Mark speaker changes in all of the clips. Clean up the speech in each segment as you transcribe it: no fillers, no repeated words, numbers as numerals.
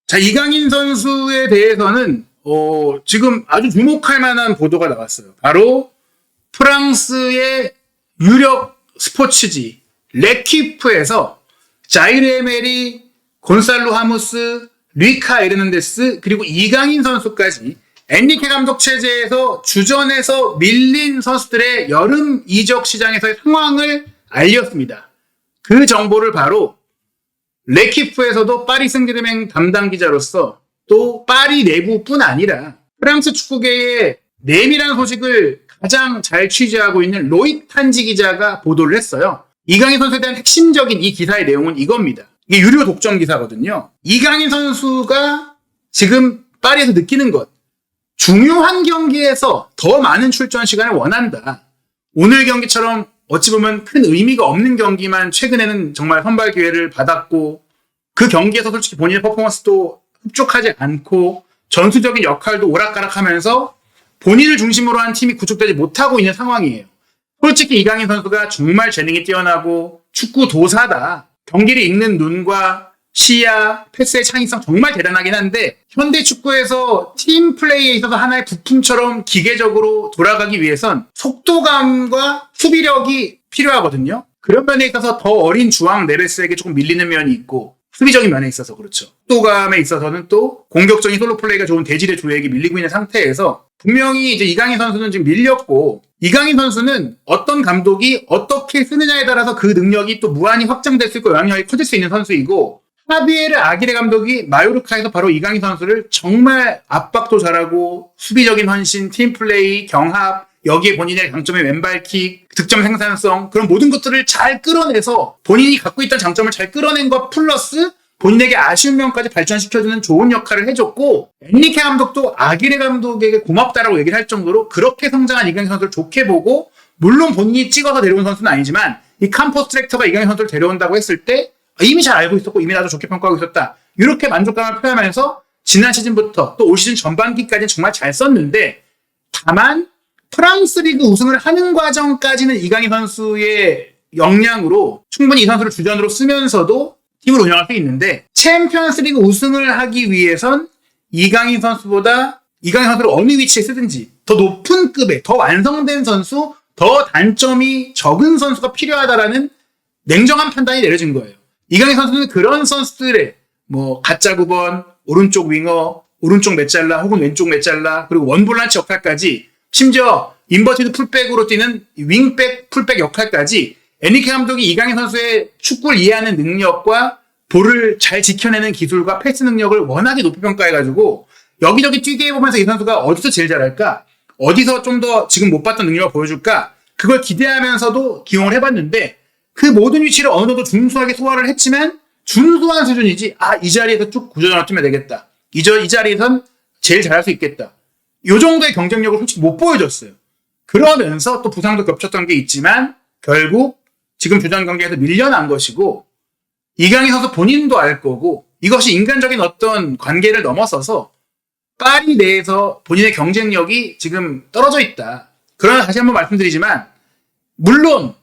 Speaker 1: 자, 이강인 선수에 대해서는 지금 아주 주목할 만한 보도가 나왔어요. 바로 프랑스의 유력 스포츠지 레키프에서 자이르 에메리, 곤살로 하무스, 리카 에르난데스 그리고 이강인 선수까지 엔리케 감독 체제에서 주전에서 밀린 선수들의 여름 이적 시장에서의 상황을 알렸습니다. 그 정보를 바로 레키프에서도 파리 생제르맹 담당 기자로서 또 파리 내부뿐 아니라 프랑스 축구계의 내밀한 소식을 가장 잘 취재하고 있는 로익 탄지 기자가 보도를 했어요. 이강인 선수에 대한 핵심적인 이 기사의 내용은 이겁니다. 이게 유료 독점 기사거든요. 이강인 선수가 지금 파리에서 느끼는 것, 중요한 경기에서 더 많은 출전 시간을 원한다. 오늘 경기처럼 어찌 보면 큰 의미가 없는 경기만 최근에는 정말 선발 기회를 받았고 그 경기에서 솔직히 본인의 퍼포먼스도 흡족하지 않고 전술적인 역할도 오락가락하면서 본인을 중심으로 한 팀이 구축되지 못하고 있는 상황이에요. 솔직히 이강인 선수가 정말 재능이 뛰어나고 축구 도사다. 경기를 읽는 눈과 시야, 패스의 창의성 정말 대단하긴 한데 현대 축구에서 팀 플레이에 있어서 하나의 부품처럼 기계적으로 돌아가기 위해선 속도감과 수비력이 필요하거든요. 그런 면에 있어서 더 어린 주앙 네베스에게 조금 밀리는 면이 있고 수비적인 면에 있어서 그렇죠. 속도감에 있어서는 또 공격적인 솔로 플레이가 좋은 대질의 조에게 밀리고 있는 상태에서 분명히 이제 이강인 선수는 지금 밀렸고 이강인 선수는 어떤 감독이 어떻게 쓰느냐에 따라서 그 능력이 또 무한히 확장될 수 있고 영향력이 커질 수 있는 선수이고 하비에르 아기레 감독이 마요르카에서 바로 이강인 선수를 정말 압박도 잘하고 수비적인 헌신, 팀플레이, 경합, 여기에 본인의 강점의 왼발킥, 득점 생산성 그런 모든 것들을 잘 끌어내서 본인이 갖고 있던 장점을 잘 끌어낸 것 플러스 본인에게 아쉬운 면까지 발전시켜주는 좋은 역할을 해줬고 엔리케 감독도 아기레 감독에게 고맙다라고 얘기를 할 정도로 그렇게 성장한 이강인 선수를 좋게 보고 물론 본인이 찍어서 데려온 선수는 아니지만 이 캠퍼스 디렉터가 이강인 선수를 데려온다고 했을 때 이미 잘 알고 있었고 이미 나도 좋게 평가하고 있었다. 이렇게 만족감을 표하면서 지난 시즌부터 또 올 시즌 전반기까지는 정말 잘 썼는데 다만 프랑스 리그 우승을 하는 과정까지는 이강인 선수의 역량으로 충분히 이 선수를 주전으로 쓰면서도 팀을 운영할 수 있는데 챔피언스 리그 우승을 하기 위해선 이강인 선수를 어느 위치에 쓰든지 더 높은 급의 더 완성된 선수, 더 단점이 적은 선수가 필요하다라는 냉정한 판단이 내려진 거예요. 이강인 선수는 그런 선수들의 가짜 9번, 오른쪽 윙어, 오른쪽 메짤라 혹은 왼쪽 메짤라 그리고 원볼란치 역할까지 심지어 인버티드 풀백으로 뛰는 윙백, 풀백 역할까지 엔리케 감독이 이강인 선수의 축구를 이해하는 능력과 볼을 잘 지켜내는 기술과 패스 능력을 워낙에 높이 평가해가지고 여기저기 뛰게 해보면서 이 선수가 어디서 제일 잘할까? 어디서 좀 더 지금 못 봤던 능력을 보여줄까? 그걸 기대하면서도 기용을 해봤는데 그 모든 위치를 어느 정도 준수하게 소화를 했지만 준수한 수준이지 이 자리에서 쭉 구조전을 뛰면 되겠다. 이 자리에선 제일 잘할 수 있겠다. 이 정도의 경쟁력을 솔직히 못 보여줬어요. 그러면서 또 부상도 겹쳤던 게 있지만 결국 지금 주전 경기에서 밀려난 것이고 이강인 선수 본인도 알 거고 이것이 인간적인 어떤 관계를 넘어서서 파리 내에서 본인의 경쟁력이 지금 떨어져 있다. 그러나 다시 한번 말씀드리지만 물론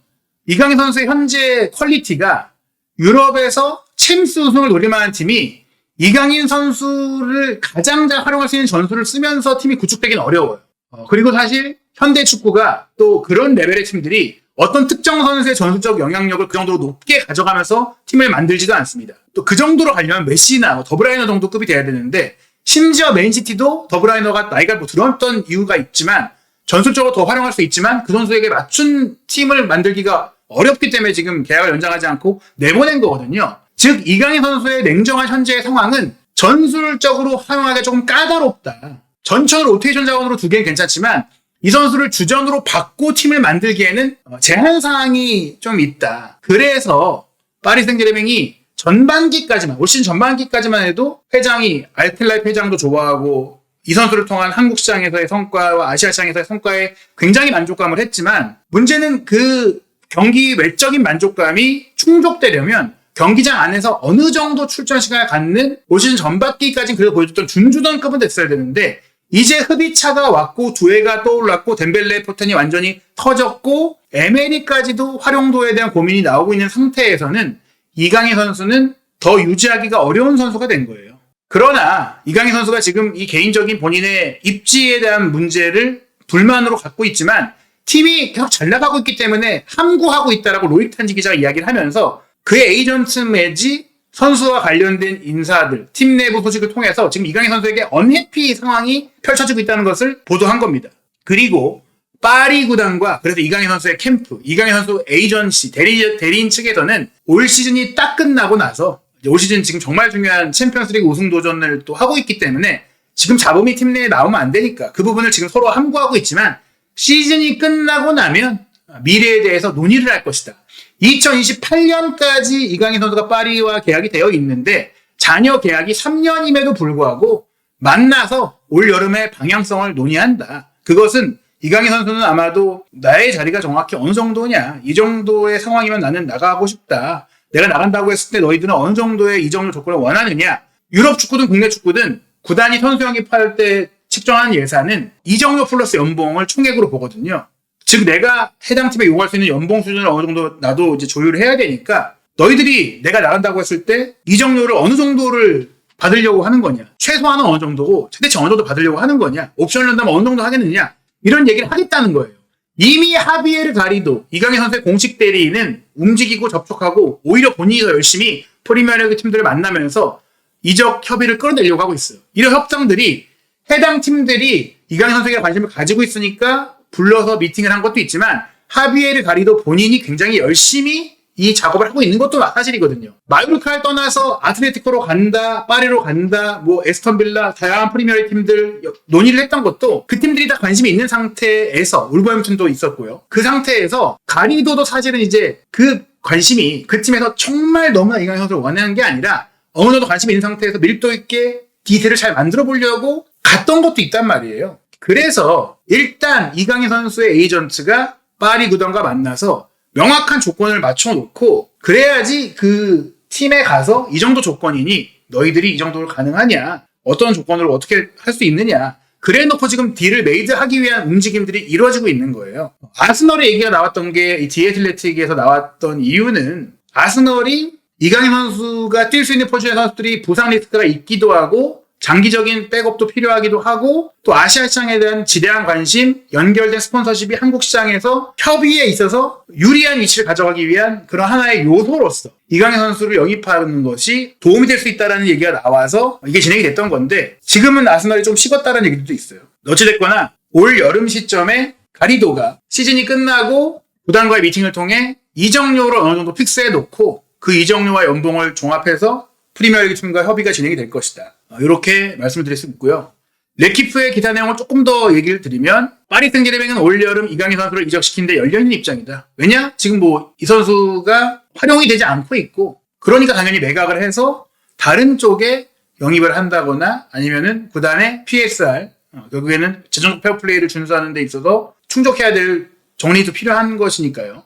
Speaker 1: 이강인 선수의 현재 퀄리티가 유럽에서 챔스 우승을 노릴 만한 팀이 이강인 선수를 가장 잘 활용할 수 있는 전술을 쓰면서 팀이 구축되기는 어려워요. 그리고 사실 현대 축구가 또 그런 레벨의 팀들이 어떤 특정 선수의 전술적 영향력을 그 정도로 높게 가져가면서 팀을 만들지도 않습니다. 또 그 정도로 가려면 메시나 더브라이너 정도 급이 돼야 되는데 심지어 맨시티도 더브라이너가 나이가 들었던 이유가 있지만 전술적으로 더 활용할 수 있지만 그 선수에게 맞춘 팀을 만들기가 어렵기 때문에 지금 계약을 연장하지 않고 내보낸 거거든요. 즉 이강인 선수의 냉정한 현재의 상황은 전술적으로 활용하기가 조금 까다롭다. 전천을 로테이션 자원으로 두기엔 괜찮지만 이 선수를 주전으로 받고 팀을 만들기에는 제한사항이 좀 있다. 그래서 파리 생제르맹이 전반기까지만 올 시즌 전반기까지만 해도 회장이 알텔라이 회장도 좋아하고 이 선수를 통한 한국 시장에서의 성과와 아시아 시장에서의 성과에 굉장히 만족감을 했지만 문제는 그 경기 외적인 만족감이 충족되려면 경기장 안에서 어느 정도 출전 시간을 갖는 올 시즌 전반기까지는 그래도 보여줬던 준주전급은 됐어야 되는데 이제 흡입차가 왔고 두에가 떠올랐고 덴벨레 포텐이 완전히 터졌고 에메리까지도 활용도에 대한 고민이 나오고 있는 상태에서는 이강인 선수는 더 유지하기가 어려운 선수가 된 거예요. 그러나 이강인 선수가 지금 이 개인적인 본인의 입지에 대한 문제를 불만으로 갖고 있지만 팀이 계속 잘 나가고 있기 때문에 함구하고 있다라고 로이탄지 기자가 이야기를 하면서 그의 에이전트 매지 선수와 관련된 인사들, 팀 내부 소식을 통해서 지금 이강인 선수에게 언해피 상황이 펼쳐지고 있다는 것을 보도한 겁니다. 그리고 파리 구단과 그래서 이강인 선수의 캠프, 이강인 선수 에이전시, 대리인 측에서는 올 시즌이 딱 끝나고 나서 올 시즌 지금 정말 중요한 챔피언스리그 우승 도전을 또 하고 있기 때문에 지금 잡음이 팀 내에 나오면 안 되니까 그 부분을 지금 서로 함구하고 있지만 시즌이 끝나고 나면 미래에 대해서 논의를 할 것이다. 2028년까지 이강인 선수가 파리와 계약이 되어 있는데 잔여 계약이 3년임에도 불구하고 만나서 올 여름에 방향성을 논의한다. 그것은 이강인 선수는 아마도 나의 자리가 정확히 어느 정도냐, 이 정도의 상황이면 나는 나가고 싶다. 내가 나간다고 했을 때 너희들은 어느 정도의 이적률 조건을 원하느냐. 유럽 축구든 국내 축구든 구단이 선수 영입할 때 측정한 예산은 이적료 플러스 연봉을 총액으로 보거든요. 즉 내가 해당 팀에 요구할 수 있는 연봉 수준을 어느 정도 나도 이제 조율을 해야 되니까 너희들이 내가 나간다고 했을 때 이적료를 어느 정도를 받으려고 하는 거냐. 최소한은 어느 정도고 최대치 어느 정도 받으려고 하는 거냐. 옵션을 넣는다면 어느 정도 하겠느냐. 이런 얘기를 하겠다는 거예요. 이미 하비에르 가리도, 이강인 선수의 공식 대리인은 움직이고 접촉하고 오히려 본인이 더 열심히 프리미어리그 팀들을 만나면서 이적 협의를 끌어내려고 하고 있어요. 이런 협상들이 해당 팀들이 이강인 선수에게 관심을 가지고 있으니까 불러서 미팅을 한 것도 있지만 하비에르 가리도 본인이 굉장히 열심히 이 작업을 하고 있는 것도 사실이거든요. 마요르카를 떠나서 아틀레티코로 간다, 파리로 간다, 뭐 에스턴 빌라, 다양한 프리미어리그 팀들 논의를 했던 것도 그 팀들이 다 관심이 있는 상태에서 울버햄튼도 있었고요. 그 상태에서 가리도도 사실은 이제 그 관심이 그 팀에서 정말 너무나 이강인 선수를 원하는 게 아니라 어느 정도 관심이 있는 상태에서 밀도 있게 디테일을 잘 만들어 보려고 갔던 것도 있단 말이에요. 그래서 일단 이강인 선수의 에이전트가 파리 구단과 만나서 명확한 조건을 맞춰놓고 그래야지 그 팀에 가서 이 정도 조건이니 너희들이 이 정도로 가능하냐, 어떤 조건으로 어떻게 할 수 있느냐, 그래 놓고 지금 딜을 메이드하기 위한 움직임들이 이루어지고 있는 거예요. 아스널의 얘기가 나왔던 게 이 디애틀레틱에서 나왔던 이유는 아스널이 이강인 선수가 뛸 수 있는 포지션의 선수들이 부상 리스크가 있기도 하고 장기적인 백업도 필요하기도 하고 또 아시아 시장에 대한 지대한 관심, 연결된 스폰서십이 한국 시장에서 협의에 있어서 유리한 위치를 가져가기 위한 그런 하나의 요소로서 이강인 선수를 영입하는 것이 도움이 될 수 있다는 얘기가 나와서 이게 진행이 됐던 건데 지금은 아스널이 좀 식었다는 얘기도 있어요. 어찌됐거나 올 여름 시점에 가리도가 시즌이 끝나고 구단과의 미팅을 통해 이적료를 어느 정도 픽스해 놓고 그 이적료와 연봉을 종합해서 프리미어리그 팀과 협의가 진행이 될 것이다. 이렇게 말씀을 드릴 수 있고요. 레키프의 기사 내용을 조금 더 얘기를 드리면 파리 생제르맹은 올여름 이강인 선수를 이적시키는데 열려있는 입장이다. 왜냐? 지금 뭐 이 선수가 활용이 되지 않고 있고 그러니까 당연히 매각을 해서 다른 쪽에 영입을 한다거나 아니면은 구단의 PSR 결국에는 재정적 페어플레이를 준수하는 데 있어서 충족해야 될 정리도 필요한 것이니까요.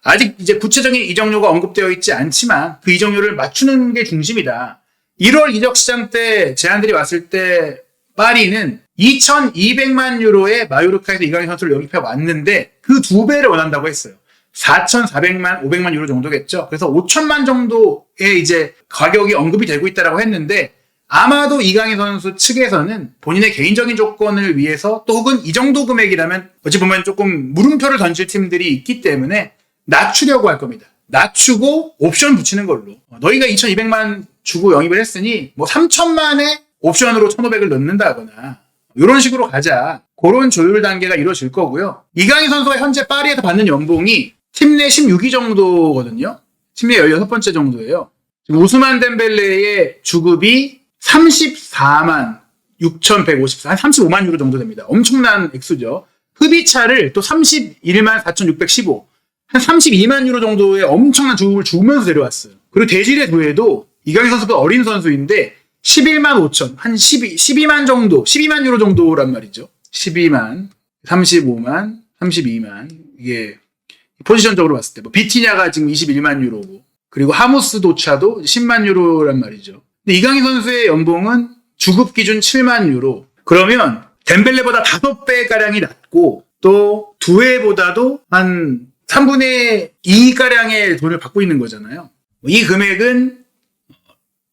Speaker 1: 아직 이제 구체적인 이적료가 언급되어 있지 않지만 그 이적료를 맞추는 게 중심이다. 1월 이적 시장 때 제안들이 왔을 때 파리는 2,200만 유로에 마요르카에서 이강인 선수를 영입해 왔는데 그 2배를 원한다고 했어요. 4,400만, 500만 유로 정도겠죠. 그래서 5천만 정도의 이제 가격이 언급이 되고 있다라고 했는데 아마도 이강인 선수 측에서는 본인의 개인적인 조건을 위해서 또 혹은 이 정도 금액이라면 어찌 보면 조금 물음표를 던질 팀들이 있기 때문에 낮추려고 할 겁니다. 낮추고 옵션 붙이는 걸로. 너희가 2,200만 주고 영입을 했으니 뭐 3천만에 옵션으로 1,500을 넣는다거나 이런 식으로 가자. 그런 조율 단계가 이루어질 거고요. 이강인 선수가 현재 파리에서 받는 연봉이 팀 내 16위 정도거든요. 팀 내 16번째 정도예요. 지금 우스만 덴벨레의 주급이 34만 6,154, 한 35만 유로 정도 됩니다. 엄청난 액수죠. 흡입차를 또 31만 4,615, 한 32만 유로 정도의 엄청난 주급을 주면서 데려왔어요. 그리고 대질의 도에도 이강인 선수가 어린 선수인데 11만 5천, 한 12만 정도, 12만 유로 정도란 말이죠. 12만, 35만, 32만. 이게 포지션적으로 봤을 때. 뭐 비티냐가 지금 21만 유로고, 그리고 하무스 도차도 10만 유로란 말이죠. 근데 이강인 선수의 연봉은 주급 기준 7만 유로. 그러면 덴벨레보다 5배가량이 낮고 또 두에보다도 한 3분의 2가량의 돈을 받고 있는 거잖아요. 이 금액은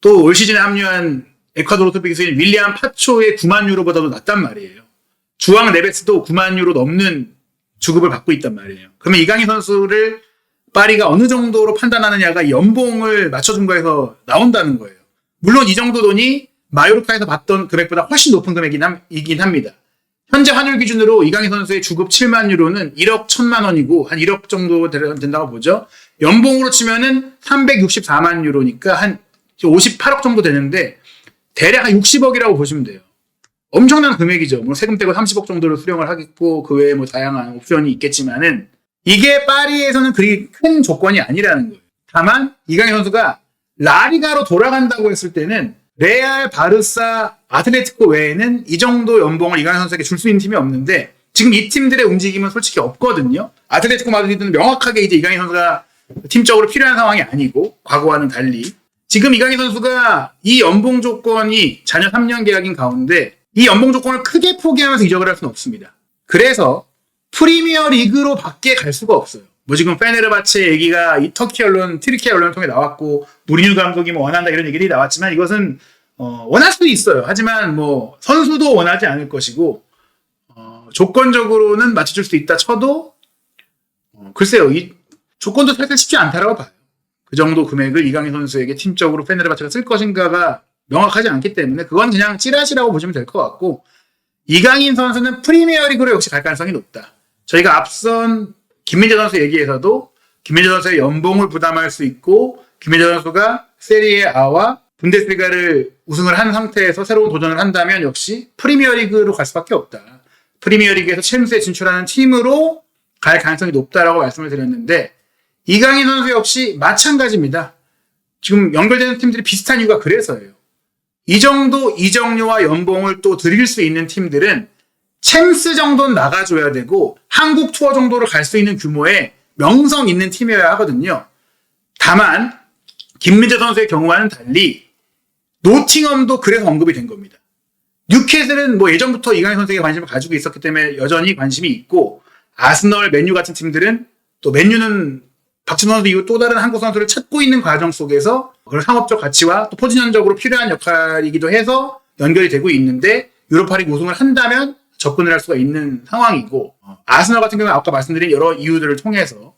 Speaker 1: 또 올 시즌에 합류한 에콰도르 토픽스인 윌리안 파초의 9만 유로보다도 낮단 말이에요. 주앙 네베스도 9만 유로 넘는 주급을 받고 있단 말이에요. 그러면 이강인 선수를 파리가 어느 정도로 판단하느냐가 연봉을 맞춰준 거에서 나온다는 거예요. 물론 이 정도 돈이 마요르카에서 받던 금액보다 훨씬 높은 금액이긴 합니다. 현재 환율 기준으로 이강인 선수의 주급 7만 유로는 1억 1천만 원이고 한 1억 정도 된다고 보죠. 연봉으로 치면은 364만 유로니까 한 58억 정도 되는데 대략 한 60억이라고 보시면 돼요. 엄청난 금액이죠. 뭐 세금 떼고 30억 정도를 수령을 하겠고 그 외에 뭐 다양한 옵션이 있겠지만은 이게 파리에서는 그리 큰 조건이 아니라는 거예요. 다만 이강인 선수가 라리가로 돌아간다고 했을 때는 레알, 바르사, 아틀레티코 외에는 이 정도 연봉을 이강인 선수에게 줄 수 있는 팀이 없는데 지금 이 팀들의 움직임은 솔직히 없거든요. 아틀레티코 마드리드는 명확하게 이제 이강인 선수가 팀적으로 필요한 상황이 아니고 과거와는 달리 지금 이강인 선수가 이 연봉 조건이 자녀 3년 계약인 가운데 이 연봉 조건을 크게 포기하면서 이적을 할 수는 없습니다. 그래서 프리미어 리그로 밖에 갈 수가 없어요. 뭐 지금 페네르바체 얘기가 이 터키 언론, 튀르키예 언론을 통해 나왔고 무리뉴 감독이 뭐 원한다 이런 얘기들이 나왔지만 이것은 원할 수도 있어요. 하지만 뭐 선수도 원하지 않을 것이고 조건적으로는 맞춰줄 수 있다 쳐도 글쎄요. 이 조건도 사실 쉽지 않다라고 봐요. 그 정도 금액을 이강인 선수에게 팀적으로 페네르바체가 쓸 것인가가 명확하지 않기 때문에 그건 그냥 찌라시라고 보시면 될 것 같고 이강인 선수는 프리미어리그로 역시 갈 가능성이 높다. 저희가 앞선 김민재 선수 얘기에서도 김민재 선수의 연봉을 부담할 수 있고 김민재 선수가 세리에 A와 분데스리가를 우승을 한 상태에서 새로운 도전을 한다면 역시 프리미어리그로 갈 수밖에 없다. 프리미어리그에서 챔스에 진출하는 팀으로 갈 가능성이 높다라고 말씀을 드렸는데 이강인 선수 역시 마찬가지입니다. 지금 연결되는 팀들이 비슷한 이유가 그래서예요. 이 정도 이적료와 연봉을 또 드릴 수 있는 팀들은 챔스 정도는 나가줘야 되고 한국 투어 정도로 갈 수 있는 규모의 명성 있는 팀이어야 하거든요. 다만 김민재 선수의 경우와는 달리 노팅엄도 그래서 언급이 된 겁니다. 뉴캐슬은 뭐 예전부터 이강인 선수에게 관심을 가지고 있었기 때문에 여전히 관심이 있고 아스널, 맨유 같은 팀들은 또 맨유는 박진호 선수 이후 또 다른 한국 선수를 찾고 있는 과정 속에서 그런 상업적 가치와 또 포지션적으로 필요한 역할이기도 해서 연결이 되고 있는데 유로파리그 우승을 한다면 접근을 할 수가 있는 상황이고 아스널 같은 경우는 아까 말씀드린 여러 이유들을 통해서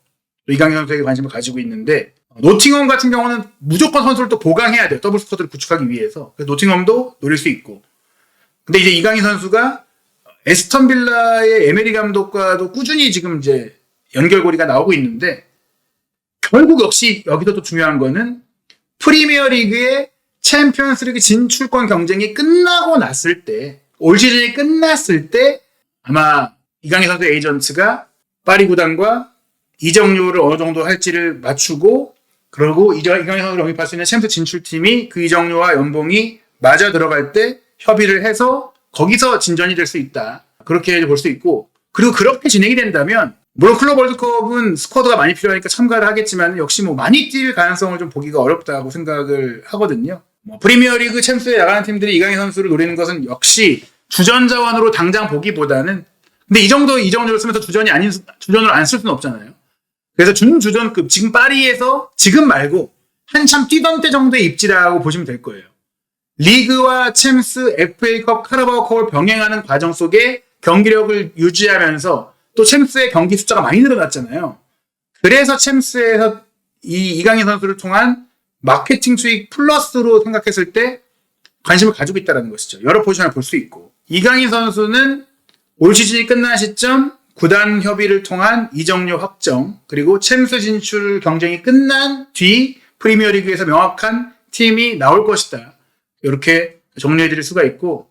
Speaker 1: 이강인 선수에게 관심을 가지고 있는데 노팅엄 같은 경우는 무조건 선수를 또 보강해야 돼요. 더블 스쿼드를 구축하기 위해서. 그래서 노팅엄도 노릴 수 있고 근데 이제 이강인 선수가 에스턴 빌라의 에메리 감독과도 꾸준히 지금 이제 연결고리가 나오고 있는데 결국 역시 여기서 또 중요한 거는 프리미어 리그의 챔피언스리그 진출권 경쟁이 끝나고 났을 때 올 시즌이 끝났을 때 아마 이강인 선수 에이전트가 파리 구단과 이적료를 어느 정도 할지를 맞추고 그리고 이강인 선수를 영입할 수 있는 챔스 진출팀이 그 이적료와 연봉이 맞아 들어갈 때 협의를 해서 거기서 진전이 될 수 있다. 그렇게 볼 수 있고 그리고 그렇게 진행이 된다면 물론 클럽 월드컵은 스쿼드가 많이 필요하니까 참가를 하겠지만 역시 뭐 많이 뛸 가능성을 좀 보기가 어렵다고 생각을 하거든요. 프리미어리그 챔스에 나가는 팀들이 이강인 선수를 노리는 것은 역시 주전 자원으로 당장 보기보다는 근데 이 정도 이적료를 쓰면서 주전을 안 쓸 수는 없잖아요. 그래서 준주전급 지금 파리에서 지금 말고 한참 뛰던 때 정도의 입지라고 보시면 될 거예요. 리그와 챔스, FA컵, 카라바오컵을 병행하는 과정 속에 경기력을 유지하면서 또 챔스의 경기 숫자가 많이 늘어났잖아요. 그래서 챔스에서 이강인 선수를 통한 마케팅 수익 플러스로 생각했을 때 관심을 가지고 있다는 것이죠. 여러 포지션을 볼 수 있고 이강인 선수는 올 시즌이 끝난 시점 구단 협의를 통한 이적료 확정 그리고 챔스 진출 경쟁이 끝난 뒤 프리미어리그에서 명확한 팀이 나올 것이다. 이렇게 정리해드릴 수가 있고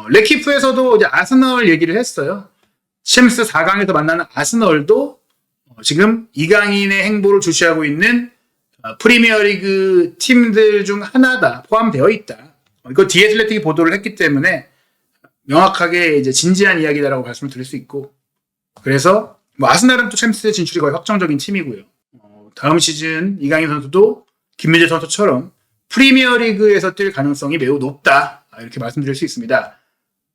Speaker 1: 레키프에서도 이제 아스널 얘기를 했어요. 챔스 4강에서 만나는 아스널도 지금 이강인의 행보를 주시하고 있는 프리미어리그 팀들 중 하나다 포함되어 있다. 이거 디애틀레틱이 보도를 했기 때문에 명확하게 이제 진지한 이야기다라고 말씀을 드릴 수 있고 그래서 뭐 아스날은 또 챔스 진출이 거의 확정적인 팀이고요. 다음 시즌 이강인 선수도 김민재 선수처럼 프리미어리그에서 뛸 가능성이 매우 높다. 이렇게 말씀드릴 수 있습니다.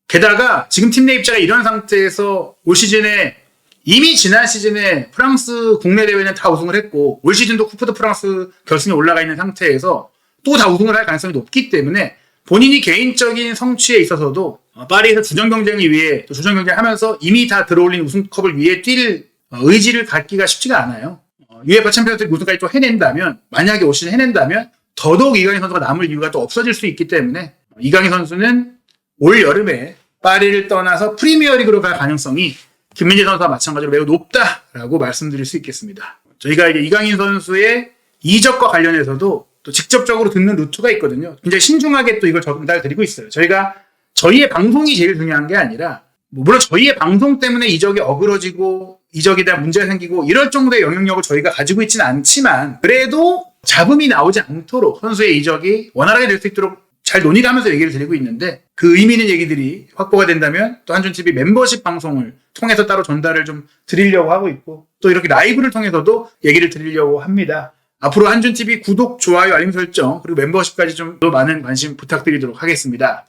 Speaker 1: 게다가 지금 팀 내 입자가 이런 상태에서 올 시즌에 이미 지난 시즌에 프랑스 국내 대회는 다 우승을 했고 올 시즌도 쿠프 드 프랑스 결승에 올라가 있는 상태에서 또 다 우승을 할 가능성이 높기 때문에 본인이 개인적인 성취에 있어서도 파리에서 주전 경쟁을 위해 또 주전 경쟁하면서 이미 다 들어올린 우승컵을 위해 뛸 의지를 갖기가 쉽지가 않아요. UEFA 챔피언스리그 우승까지 또 해낸다면, 만약에 올 시즌 해낸다면 더더욱 이강인 선수가 남을 이유가 또 없어질 수 있기 때문에 이강인 선수는 올 여름에 파리를 떠나서 프리미어리그로 갈 가능성이 김민재 선수와 마찬가지로 매우 높다라고 말씀드릴 수 있겠습니다. 저희가 이제 이강인 선수의 이적과 관련해서도 또 직접적으로 듣는 루트가 있거든요. 굉장히 신중하게 또 이걸 전달 드리고 있어요. 저희가 저희의 방송이 제일 중요한 게 아니라, 물론 저희의 방송 때문에 이적이 어그러지고 이적에 대한 문제가 생기고 이럴 정도의 영향력을 저희가 가지고 있지는 않지만, 그래도 잡음이 나오지 않도록 선수의 이적이 원활하게 될 수 있도록 잘 논의를 하면서 얘기를 드리고 있는데, 그 의미 있는 얘기들이 확보가 된다면 또 한준TV 멤버십 방송을 통해서 따로 전달을 좀 드리려고 하고 있고, 또 이렇게 라이브를 통해서도 얘기를 드리려고 합니다. 앞으로 한준TV 구독, 좋아요, 알림 설정, 그리고 멤버십까지 좀 더 많은 관심 부탁드리도록 하겠습니다.